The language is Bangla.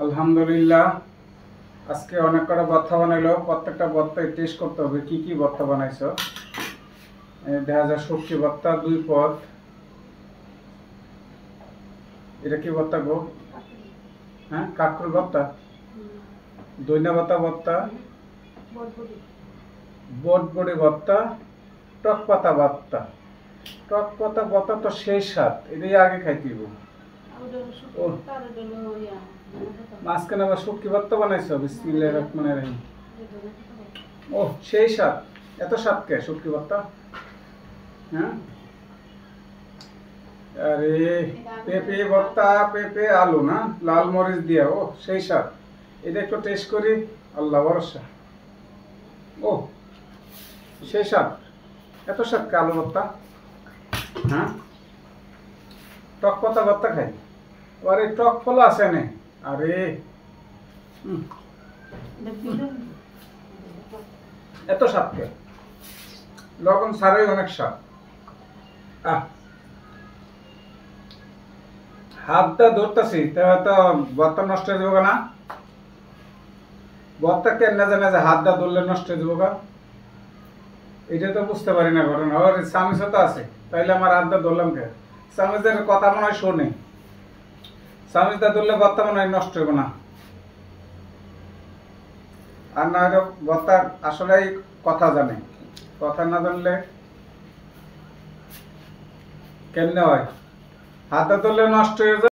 আলহামদুলিল্লাহ। আজকে অনেক কটা ভর্তা বানাইলো, প্রত্যেকটা ভর্তায় টেস্ট করতে হবে কি কি ভর্তা বানাইছো। দেখা যায় শুটকি ভর্তা 2 পদ। এটা কি ভর্তা গো? হ্যাঁ, কাঁকরোল ভর্তা, দইনা পাতা ভর্তা, বটবড়ি ভর্তা, টক পাতা ভর্তা। টক পাতা ভর্তা তো সেই স্বাদ, এটাই আগে খাইতে হইব। ও মাঝখানে আবার শুটকি ভর্তা বানাইছো, বিসমিল্লাহির রহমানির রহিম। ও সেই স্বাদ, এত স্বাদ কে শুটকি ভর্তা? হ্যাঁ, আরে পেঁপে ভর্তা, পেঁপে আলু না, লাল মরিচ দিয়া, ও সেই স্বাদ। এটা একটু টেস্ট করি, আল্লাহ ভরসা। ও সেই স্বাদ, এত স্বাদ কে আলু ভর্তা? হ্যাঁ, টক পাতা ভর্তা খাই, আরে টক ফল আছে না? আরে এত স্বাদ কে? লবণ ছাড়াই অনেক স্বাদ। আহ, হাতটা ধরতেছি তো ভর্তা নষ্ট হয়ে যাবো না? ভর্তা কেন জানে যে হাতটা ধরলে নষ্ট হয়ে যাবো? এটা তো বুঝতে পারি না ঘটনা। ওর চামিচও তো আছে, তাইলে আমার হাতটা ধরলাম কে? চামিচের কথা মনে হয় শোনে, চামিচটা ধরলে ভর্তা মনে হয় নষ্ট হইব না। আর না হয়তো ভর্তা আসলেই কথা জানে, কথা না জানলে কেমনে হয়? হাতে ধরলে নষ্ট হয়ে যায়।